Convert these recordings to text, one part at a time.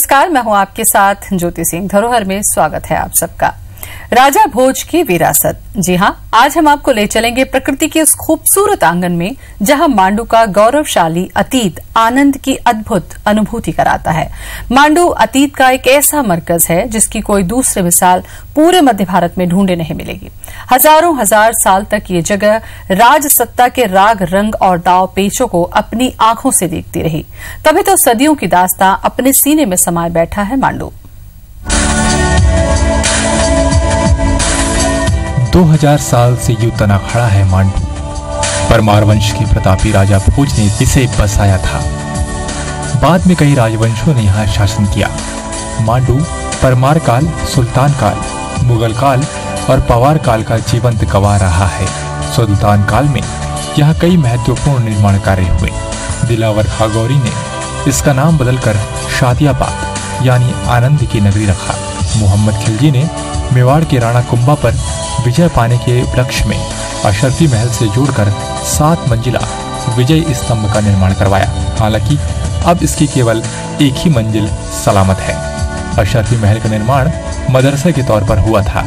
नमस्कार, मैं हूं आपके साथ ज्योति सिंह। धरोहर में स्वागत है आप सबका। राजा भोज की विरासत। जी हां, आज हम आपको ले चलेंगे प्रकृति के उस खूबसूरत आंगन में जहां मांडू का गौरवशाली अतीत आनंद की अद्भुत अनुभूति कराता है। मांडू अतीत का एक ऐसा मरकज है जिसकी कोई दूसरी मिसाल पूरे मध्य भारत में ढूंढे नहीं मिलेगी। हजारों हजार साल तक ये जगह राज सत्ता के राग रंग और दाव पेचों को अपनी आंखों से देखती रही। तभी तो सदियों की दास्तां अपने सीने में समाये बैठा है मांडू। 2000 साल से यूं तना खड़ा है मांडू। परमार वंश के प्रतापी राजा भोज ने इसे बसाया था। बाद में कई राजवंशों ने यहाँ शासन किया। मांडू परमार काल, सुल्तान काल, मुगल काल और पवार काल का जीवंत गवाह रहा है। सुल्तान काल में यहाँ कई महत्वपूर्ण निर्माण कार्य हुए। दिलावर खागौरी ने इसका नाम बदलकर शादियाबाद यानी आनंद की नगरी रखा। मोहम्मद खिलजी ने मेवाड़ के राणा कुंभा पर विजय पाने के उपलक्ष्य में अशरफी महल से जोड़कर 7 मंजिला विजय स्तंभ का निर्माण करवाया। हालांकि अब इसकी केवल एक ही मंजिल सलामत है। अशरफी महल का निर्माण मदरसे के तौर पर हुआ था।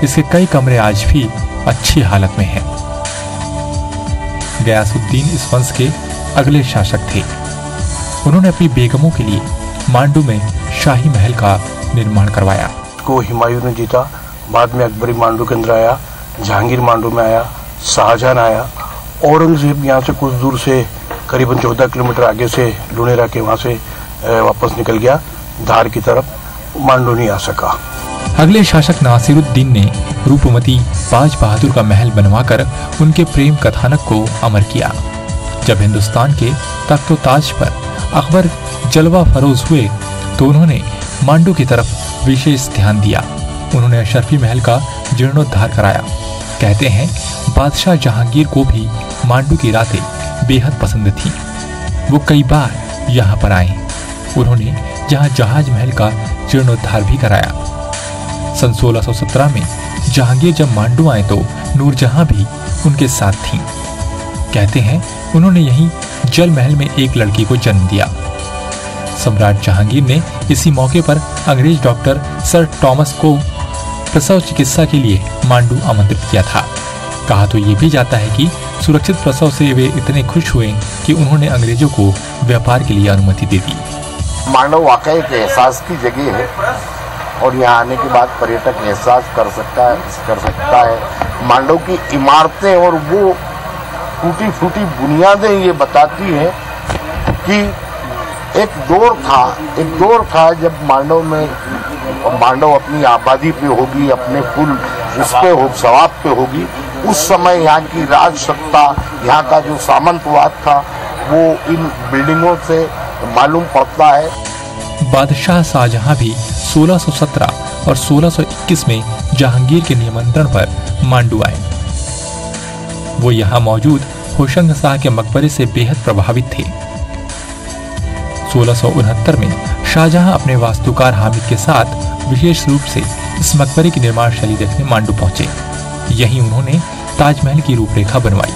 इसके कई कमरे आज भी अच्छी हालत में हैं। गयासुद्दीन इस वंश के अगले शासक थे। उन्होंने अपनी बेगमों के लिए मांडू में शाही महल का निर्माण करवाया। को हुमायूं ने जीता। बाद में अकबरी मांडू के अंदर आया, जहांगीर मांडू में आया, शाहजहां आया, औरंगजेब यहाँ से कुछ दूर से करीबन 14 किलोमीटर आगे से लुनेरा के वहां से वापस निकल गया धार की तरफ। मांडू नहीं आ सका। अगले शासक नासिरुद्दीन ने रूपमती बाज बहादुर का महल बनवाकर उनके प्रेम कथानक को अमर किया। जब हिंदुस्तान के तख्तो ताज पर अकबर जलवा फरोज हुए तो उन्होंने मांडू की तरफ विशेष ध्यान दिया। उन्होंने अशरफी महल का जीर्णोद्धार कराया। कहते हैं बादशाह जहांगीर को भी मांडू की रातें बेहद पसंद थीं। वो कई बार यहाँ पर आए। उन्होंने यहाँ जहाज महल का जीर्णोद्धार भी कराया। सन 1617 में जहांगीर जब मांडू आए तो नूरजहां भी उनके साथ थीं। कहते हैं उन्होंने यहीं जल महल में एक लड़की को जन्म दिया। सम्राट जहांगीर ने इसी मौके पर अंग्रेज डॉक्टर सर टॉमस को प्रसव चिकित्सा के लिए मांडू आमंत्रित किया था। कहा तो ये भी जाता है कि सुरक्षित प्रसव से वे इतने खुश हुए कि उन्होंने अंग्रेजों को व्यापार के लिए अनुमति दे दी। मांडू वाकई एक एहसास की जगह है और यहाँ आने के बाद पर्यटक एहसास कर सकता है। मांडू की इमारतें और वो टूटी फूटी बुनियादें ये बताती हैं कि एक दौर था जब मांडव अपनी आबादी पे होगी, अपने फुल उस पे हो, सवाब पे होगी। उस समय यहाँ की राज सत्ता, यहाँ का जो सामंतवाद था वो इन बिल्डिंगों से मालूम पड़ता है। बादशाह शाहजहां भी 1617 और 1621 में जहांगीर के निमंत्रण पर मांडू आए। वो यहाँ मौजूद होशंग शाह के मकबरे से बेहद प्रभावित थे। 1669 में शाहजहां अपने वास्तुकार हामिद के साथ विशेष रूप से इस मकबरे की निर्माण शैली देखने मांडू पहुंचे। यहीं उन्होंने ताजमहल की रूपरेखा बनवाई।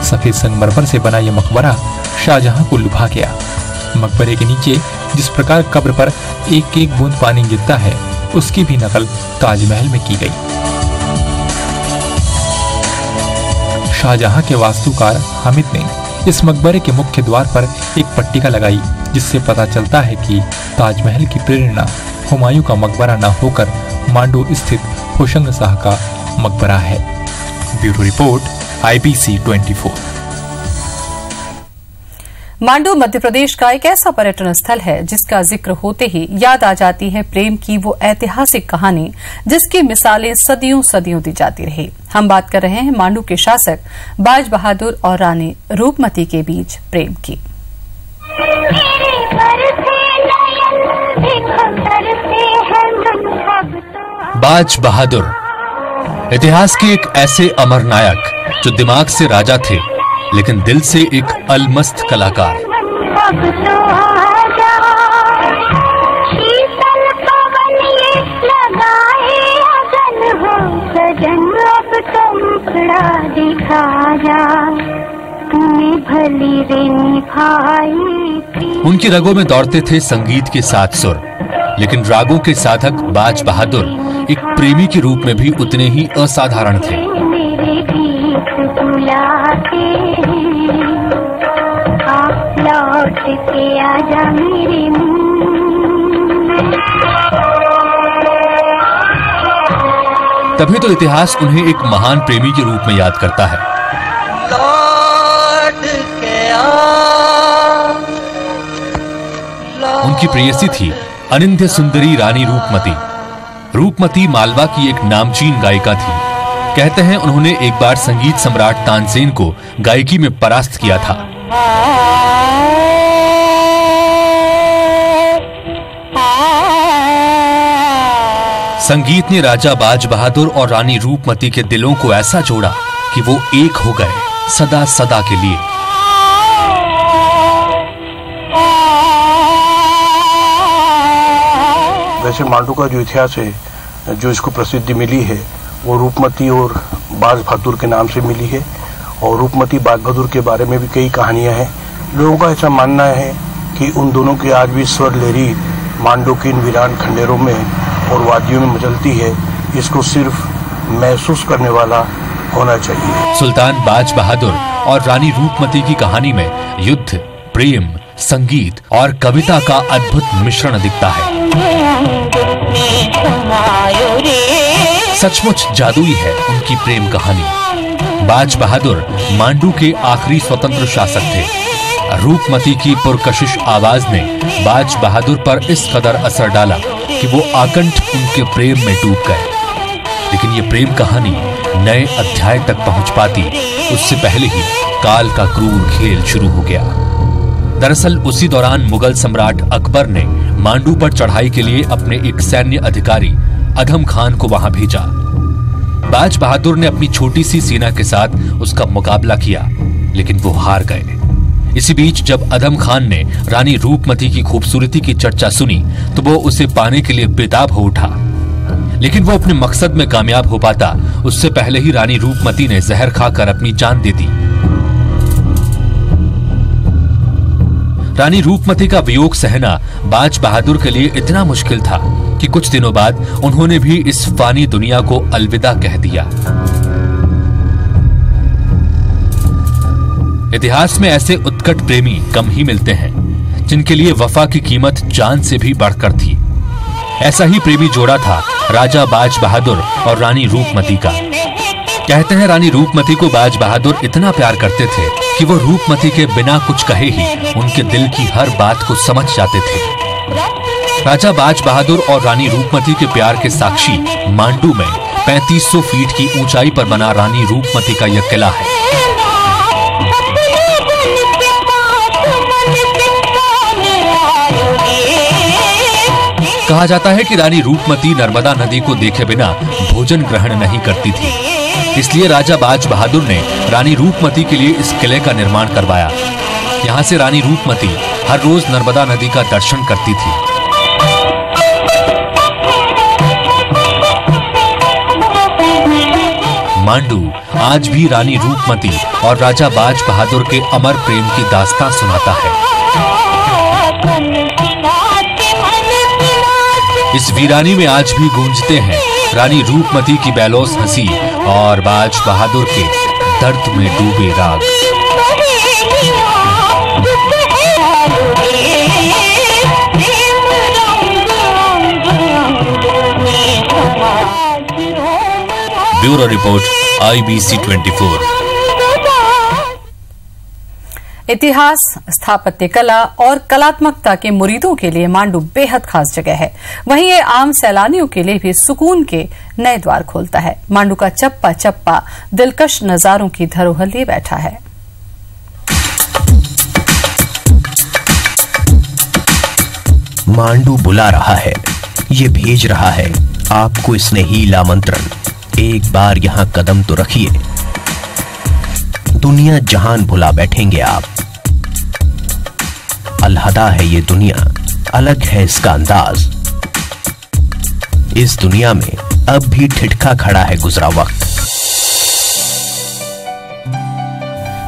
सफेद संगमरमर से बना यह मकबरा शाहजहां को लुभा गया। मकबरे के नीचे जिस प्रकार कब्र पर एक एक बूंद पानी गिरता है उसकी भी नकल ताजमहल में की गई। शाहजहां के वास्तुकार हामिद ने इस मकबरे के मुख्य द्वार पर एक पट्टिका लगाई जिससे पता चलता है कि ताजमहल की प्रेरणा हुमायूं का मकबरा न होकर मांडू स्थित होशंग शाह का मकबरा है। Bureau report IBC 24। Mandu Madhya Pradesh का एक ऐसा पर्यटन स्थल है जिसका जिक्र होते ही याद आ जाती है प्रेम की वो ऐतिहासिक कहानी जिसकी मिसालें सदियों सदियों दी जाती रही। हम बात कर रहे हैं मांडू के शासक बाज बहादुर और रानी रूपमती के बीच प्रेम की। बाज बहादुर इतिहास के एक ऐसे अमर नायक जो दिमाग से राजा थे लेकिन दिल से एक अलमस्त कलाकार। जा दिखा जा, तूने भली रे निभाई। उनकी रगों में दौड़ते थे संगीत के 7 सुर, लेकिन रागों के साधक बाज बहादुर एक प्रेमी के रूप में भी उतने ही असाधारण थे। मेरे गीत बुलाते आप लौट के आजा मेरे तभी तो इतिहास उन्हें एक महान प्रेमी के रूप में याद करता है। उनकी प्रेयसी थी अनिंद्य सुंदरी रानी रूपमती। रूपमती मालवा की एक नामचीन गायिका थी। कहते हैं उन्होंने एक बार संगीत सम्राट तानसेन को गायकी में परास्त किया था। संगीत ने राजा बाज बहादुर और रानी रूपमती के दिलों को ऐसा जोड़ा कि वो एक हो गए सदा सदा के लिए। वैसे मांडू का जो इतिहास है, जो इसको प्रसिद्धि मिली है, वो रूपमती और बाज बहादुर के नाम से मिली है। और रूपमती बाज बहादुर के बारे में भी कई कहानियां हैं। लोगों का ऐसा मानना है कि उन दोनों की आज भी स्वर लहरी मांडू की इन वीरान खंडेरों में और वादियों में मचलती है। इसको सिर्फ महसूस करने वाला होना चाहिए। सुल्तान बाज बहादुर और रानी रूपमती की कहानी में युद्ध, प्रेम, संगीत और कविता का अद्भुत मिश्रण दिखता है। सचमुच जादुई है उनकी प्रेम कहानी। बाज बहादुर मांडू के आखिरी स्वतंत्र शासक थे। रूपमती की पुरकशिश आवाज ने बाज बहादुर पर इस कदर असर डाला कि वो आकंठ उनके प्रेम में डूब गए। लेकिन ये प्रेम कहानी नए अध्याय तक पहुंच पाती उससे पहले ही काल का क्रूर खेल शुरू हो गया। दरअसल उसी दौरान मुगल सम्राट अकबर ने मांडू पर चढ़ाई के लिए अपने एक सैन्य अधिकारी अधम खान को वहां भेजा। बाज बहादुर ने अपनी छोटी सी सेना के साथ उसका मुकाबला किया, लेकिन वो हार गए। इसी बीच जब अधम खान ने रानी रूपमती की खूबसूरती की चर्चा सुनी तो वो उसे पाने के लिए बेताब हो उठा। लेकिन वो अपने मकसद में कामयाब हो पाता उससे पहले ही रानी रूपमती ने जहर खाकर अपनी जान दे दी। रानी रूपमती का वियोग सहना बाज बहादुर के लिए इतना मुश्किल था कि कुछ दिनों बाद उन्होंने भी इस फानी दुनिया को अलविदा कह दिया। इतिहास में ऐसे उत्कट प्रेमी कम ही मिलते हैं जिनके लिए वफा की कीमत जान से भी बढ़कर थी। ऐसा ही प्रेमी जोड़ा था राजा बाज बहादुर और रानी रूपमती का। कहते हैं रानी रूपमती को बाज बहादुर इतना प्यार करते थे कि वो रूपमती के बिना कुछ कहे ही उनके दिल की हर बात को समझ जाते थे। राजा बाज बहादुर और रानी रूपमती के प्यार के साक्षी मांडू में 3500 फीट की ऊंचाई पर बना रानी रूपमती का यह किला है। कहा जाता है कि रानी रूपमती नर्मदा नदी को देखे बिना भोजन ग्रहण नहीं करती थी। इसलिए राजा बाज बहादुर ने रानी रूपमती के लिए इस किले का निर्माण करवाया। यहाँ से रानी रूपमती हर रोज नर्मदा नदी का दर्शन करती थी। मांडू आज भी रानी रूपमती और राजा बाज बहादुर के अमर प्रेम की दास्तां सुनाता है। इस वीरानी में आज भी गूंजते हैं रानी रूपमती की बेलौस हंसी और बाज बहादुर के दर्द में डूबे राग। Bureau report IBC 24। इतिहास, स्थापत्य कला और कलात्मकता के मुरीदों के लिए मांडू बेहद खास जगह है। वहीं ये आम सैलानियों के लिए भी सुकून के नए द्वार खोलता है। मांडू का चप्पा चप्पा दिलकश नजारों की धरोहर लिए बैठा है। मांडू बुला रहा है, ये भेज रहा है आपको स्नेही आमंत्रण। एक बार यहाँ कदम तो रखिए, दुनिया जहान भुला बैठेंगे आप। अलहदा है ये दुनिया, अलग है इसका अंदाज। इस दुनिया में अब भी ठिठका खड़ा है गुजरा वक्त।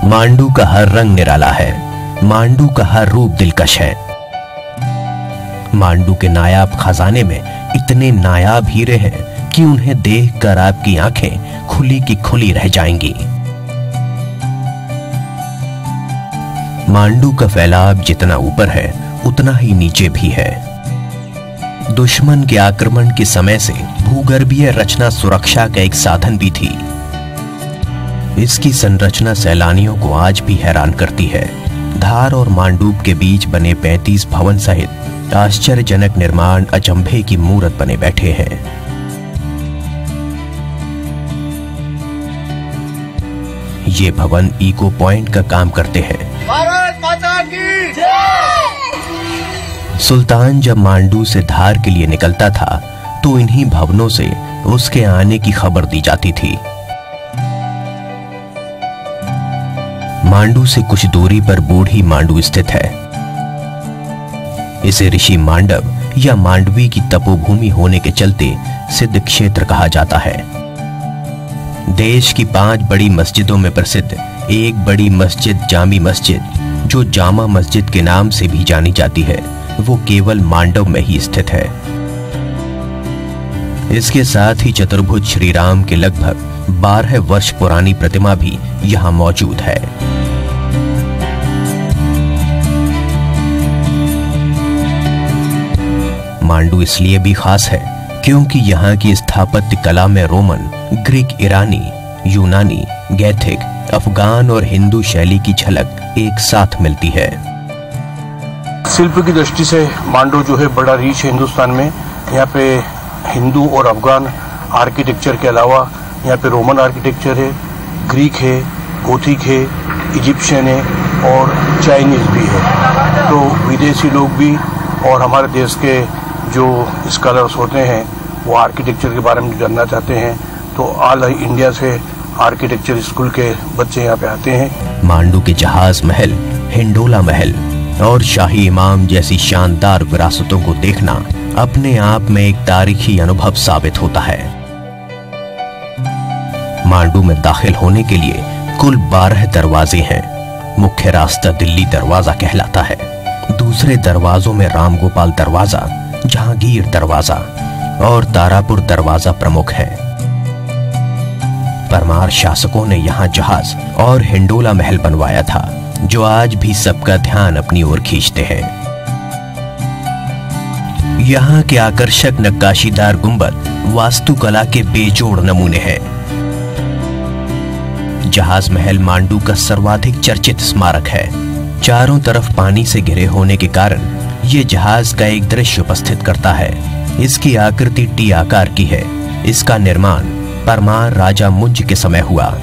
मांडू का हर रंग निराला है, मांडू का हर रूप दिलकश है। मांडू के नायाब खजाने में इतने नायाब हीरे हैं कि उन्हें देखकर आपकी आंखें खुली की खुली रह जाएंगी। मांडू का फैलाव जितना ऊपर है उतना ही नीचे भी है। दुश्मन के आक्रमण के समय से भूगर्भीय रचना सुरक्षा का एक साधन भी थी। इसकी संरचना सैलानियों को आज भी हैरान करती है। धार और मांडूप के बीच बने 35 भवन सहित आश्चर्यजनक निर्माण अचंभे की मूरत बने बैठे हैं। ये भवन इको पॉइंट का काम करते हैं। भारत माता की जय। सुल्तान जब मांडू से धार के लिए निकलता था तो इन्हीं भवनों से उसके आने की खबर दी जाती थी। मांडू से कुछ दूरी पर बूढ़ी मांडू स्थित है। इसे ऋषि मांडव या मांडवी की तपोभूमि होने के चलते सिद्ध क्षेत्र कहा जाता है। देश की 5 बड़ी मस्जिदों में प्रसिद्ध एक बड़ी मस्जिद जामी मस्जिद, जो जामा मस्जिद के नाम से भी जानी जाती है, वो केवल मांडव में ही स्थित है। इसके साथ ही चतुर्भुज श्री राम के लगभग 12 वर्ष पुरानी प्रतिमा भी यहां मौजूद है। मांडू इसलिए भी खास है क्योंकि यहाँ की स्थापत्य कला में रोमन, ग्रीक, ईरानी, यूनानी, गैथिक, अफगान और हिंदू शैली की झलक एक साथ मिलती है। शिल्प की दृष्टि से मांडू जो है बड़ा रीच है हिंदुस्तान में। यहाँ पे हिंदू और अफगान आर्किटेक्चर के अलावा यहाँ पे रोमन आर्किटेक्चर है, ग्रीक है, गोथिक है, इजिप्शियन है और चाइनीज भी है। तो विदेशी लोग भी और हमारे देश के जो स्कॉलर्स होते हैं वो आर्किटेक्चर के बारे में जानना चाहते हैं तो ऑल इंडिया से आर्किटेक्चर स्कूल के बच्चे यहाँ पे आते हैं। मांडू के जहाज महल, हिंडोला महल और शाही इमाम जैसी शानदार विरासतों को देखना अपने आप में एक तारीखी अनुभव साबित होता है। मांडू में दाखिल होने के लिए कुल 12 दरवाजे हैं। मुख्य रास्ता दिल्ली दरवाजा कहलाता है। दूसरे दरवाजों में रामगोपाल दरवाजा, जहांगीर दरवाजा और तारापुर दरवाजा प्रमुख है। परमार शासकों ने यहाँ जहाज और हिंडोला महल बनवाया था, जो आज भी सबका ध्यान अपनी ओर खींचते हैं। यहाँ के आकर्षक नक्काशीदार गुंबद वास्तुकला के बेजोड़ नमूने हैं। जहाज महल मांडू का सर्वाधिक चर्चित स्मारक है। चारों तरफ पानी से घिरे होने के कारण ये जहाज का एक दृश्य उपस्थित करता है। इसकी आकृति टी आकार की है। इसका निर्माण परमार राजा मुंज के समय हुआ,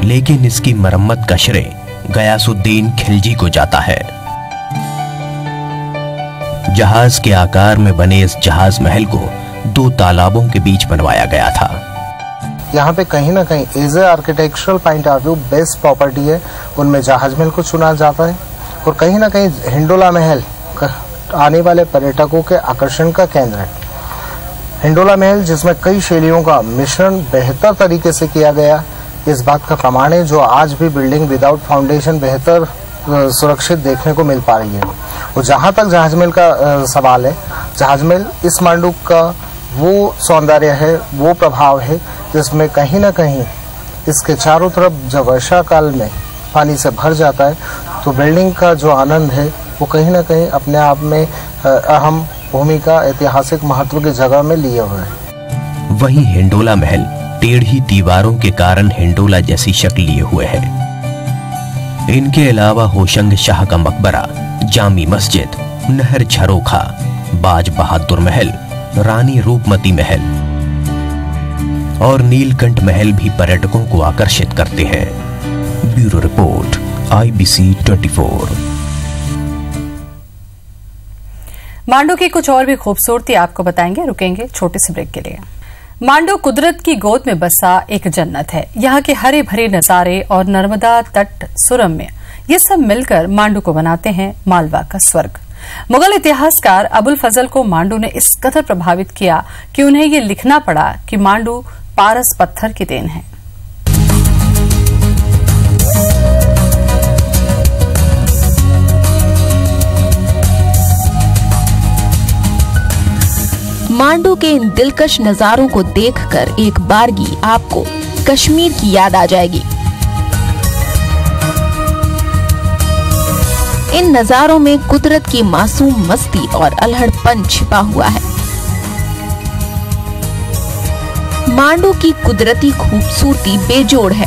लेकिन इसकी मरम्मत का श्रेय गयासुद्दीन खिलजी को जाता है। जहाज के आकार में बने इस जहाज महल को 2 तालाबों के बीच बनवाया गया था। यहाँ पे कहीं ना कहीं as a architectural point of view best property है, उनमें जहाज महल को चुना जाता है और कहीं ना कहीं हिंडोला महल आने वाले पर्यटकों के आकर्षण का केंद्र है। हिंडोला महल जिसमें कई शैलियों का मिश्रण बेहतर तरीके से किया गया, इस बात का प्रमाण है, जो आज भी बिल्डिंग विदाउट फाउंडेशन बेहतर सुरक्षित देखने को मिल पा रही है। और जहाँ तक जहाज महल का सवाल है, जहाज महल इस मांडू का वो सौंदर्य है, वो प्रभाव है जिसमें कहीं ना कहीं इसके चारों तरफ जब वर्षा काल में पानी से भर जाता है तो बिल्डिंग का जो आनंद है वो कहीं ना कहीं अपने आप में अहम भूमिका ऐतिहासिक महत्व की जगह में लिए हुए है। वहीं हिंडोला महल टेढ़ी दीवारों के कारण हिंडोला जैसी शक्ल लिए हुए है। इनके अलावा होशंग शाह का मकबरा, जामी मस्जिद, नहर झरोखा, बाज बहादुर महल, रानी रूपमती महल और नीलकंठ महल भी पर्यटकों को आकर्षित करते हैं। Bureau report, IBC 24। मांडू की कुछ और भी खूबसूरती आपको बताएंगे, रुकेंगे छोटे से ब्रेक के लिए। मांडू कुदरत की गोद में बसा एक जन्नत है। यहाँ के हरे भरे नजारे और नर्मदा तट सुरम्य, ये सब मिलकर मांडू को बनाते हैं मालवा का स्वर्ग। मुगल इतिहासकार अबुल फजल को मांडू ने इस कदर प्रभावित किया कि उन्हें ये लिखना पड़ा कि मांडू पारस पत्थर की देन है। मांडू के इन दिलकश नजारों को देखकर एक बारगी आपको कश्मीर की याद आ जाएगी। इन नजारों में कुदरत की मासूम मस्ती और अल्हड़पन छिपा हुआ है। मांडू की कुदरती खूबसूरती बेजोड़ है।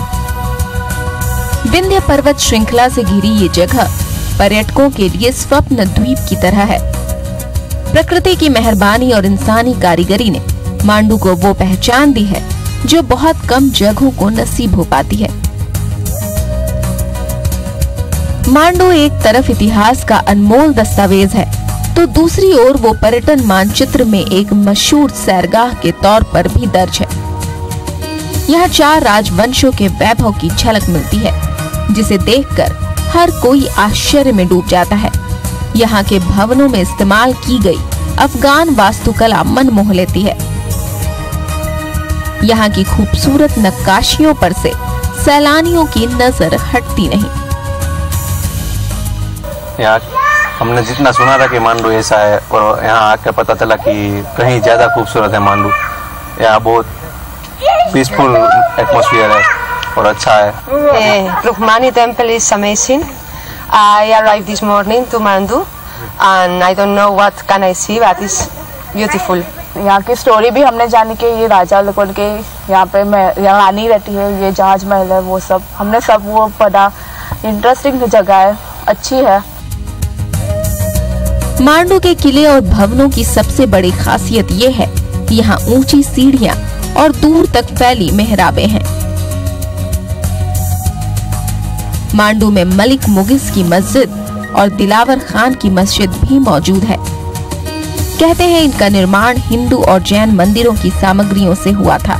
विंध्य पर्वत श्रृंखला से घिरी ये जगह पर्यटकों के लिए स्वप्न द्वीप की तरह है। प्रकृति की मेहरबानी और इंसानी कारीगरी ने मांडू को वो पहचान दी है जो बहुत कम जगहों को नसीब हो पाती है। मांडू एक तरफ इतिहास का अनमोल दस्तावेज है तो दूसरी ओर वो पर्यटन मानचित्र में एक मशहूर सैरगाह के तौर पर भी दर्ज है। यहाँ 4 राजवंशों के वैभव की झलक मिलती है जिसे देखकर हर कोई आश्चर्य में डूब जाता है। यहाँ के भवनों में इस्तेमाल की गई अफगान वास्तुकला मन मोह लेती है। यहाँ की खूबसूरत नक्काशियों पर से सैलानियों की नजर हटती नहीं। यहाँ हमने जितना सुना था कि मांडू ऐसा है और यहाँ आके पता चला कि कहीं ज्यादा खूबसूरत है मांडू। यहाँ बहुत पीसफुल एटमॉस्फेयर है और अच्छा है। Rukmani temple is amazing. I arrived this morning to Mandu and I don't know what can I see but it's beautiful. यहाँ की स्टोरी भी हमने जानी कि ये राजा लोगों के यहाँ पे रानी रहती है, ये जहाज महल है, वो सब हमने सब वो पढ़ा। इंटरेस्टिंग जगह है, अच्छी है। मांडू के किले और भवनों की सबसे बड़ी खासियत ये है कि यहाँ ऊंची सीढ़ियाँ और दूर तक फैली मेहराबें हैं। मांडू में मलिक मुगिस की मस्जिद और दिलावर खान की मस्जिद भी मौजूद है। कहते हैं इनका निर्माण हिंदू और जैन मंदिरों की सामग्रियों से हुआ था।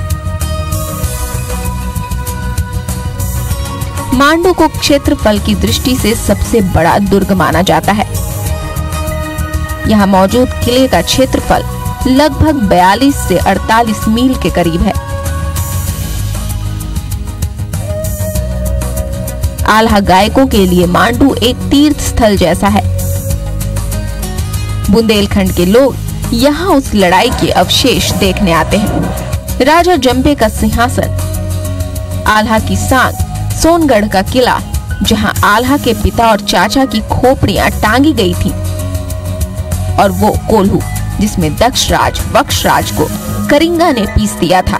मांडू को क्षेत्रफल की दृष्टि से सबसे बड़ा दुर्ग माना जाता है। यहाँ मौजूद किले का क्षेत्रफल लगभग 42 से 48 मील के करीब है। आल्हा गायकों के लिए मांडू एक तीर्थ स्थल जैसा है। बुंदेलखंड के लोग यहाँ उस लड़ाई के अवशेष देखने आते हैं। राजा जंबे का सिंहासन, आल्हा की सांग, सोनगढ़ का किला जहाँ आल्हा के पिता और चाचा की खोपड़ियां टांगी गई थीं, और वो कोल्हू जिसमें दक्षराज वक्षराज को करिंगा ने पीस दिया था।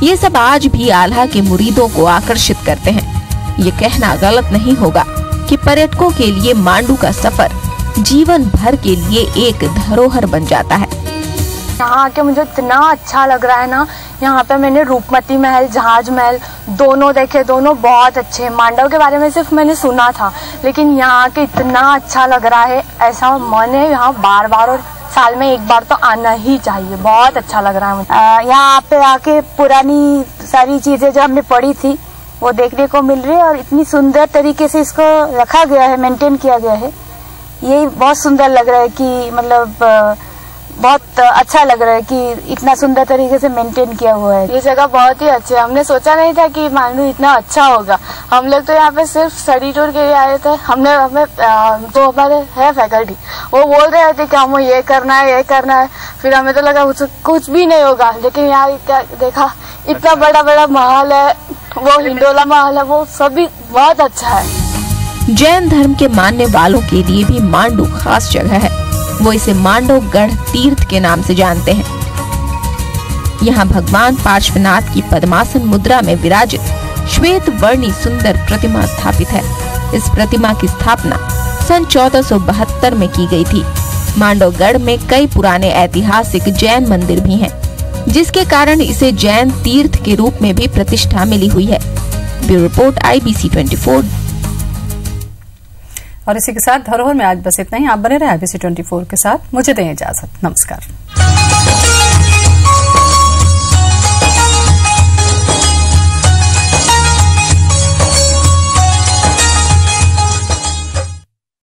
ये सब आज भी आल्हा के मुरीदों को आकर्षित करते हैं। ये कहना गलत नहीं होगा कि पर्यटकों के लिए मांडू का सफर जीवन भर के लिए एक धरोहर बन जाता है। यहाँ आके मुझे इतना अच्छा लग रहा है ना। यहाँ पे मैंने रूपमती महल, जहाज महल दोनों देखे, दोनों बहुत अच्छे हैं। मांडव के बारे में सिर्फ मैंने सुना था, लेकिन यहाँ आके इतना अच्छा लग रहा है। ऐसा मन है यहाँ बार बार और साल में एक बार तो आना ही चाहिए। बहुत अच्छा लग रहा है मुझे। यहाँ पे आके पुरानी सारी चीजें जो हमने पढ़ी थी वो देखने को मिल रही है और इतनी सुंदर तरीके से इसको रखा गया है, मेंटेन किया गया है। ये बहुत सुंदर लग रहा है कि मतलब बहुत अच्छा लग रहा है कि इतना सुंदर तरीके से मेंटेन किया हुआ है। ये जगह बहुत ही अच्छी है। हमने सोचा नहीं था कि मांडू इतना अच्छा होगा। हम लोग तो यहाँ पे सिर्फ स्टडी टूर के लिए आए थे। हमें तो हमारे है फैकल्टी, वो बोल रहे थे कि हमें ये करना है, ये करना है। फिर हमें तो लगा कुछ भी नहीं होगा, लेकिन यहाँ देखा इतना बड़ा बड़ा महल है, वो हिंडोला महल है, वो सभी बहुत अच्छा है। जैन धर्म के मानने वालों के लिए भी मांडू खास जगह है। वो इसे मांडवगढ़ तीर्थ के नाम से जानते हैं। यहाँ भगवान पार्श्वनाथ की पद्मासन मुद्रा में विराजित श्वेत वर्णी सुंदर प्रतिमा स्थापित है। इस प्रतिमा की स्थापना सन 1472 में की गई थी। मांडवगढ़ में कई पुराने ऐतिहासिक जैन मंदिर भी हैं, जिसके कारण इसे जैन तीर्थ के रूप में भी प्रतिष्ठा मिली हुई है। Bureau report IBC 24। और इसी के साथ धरोहर में आज बस इतना ही। आप बने रहे IBC 24 के साथ। मुझे दें इजाजत। नमस्कार।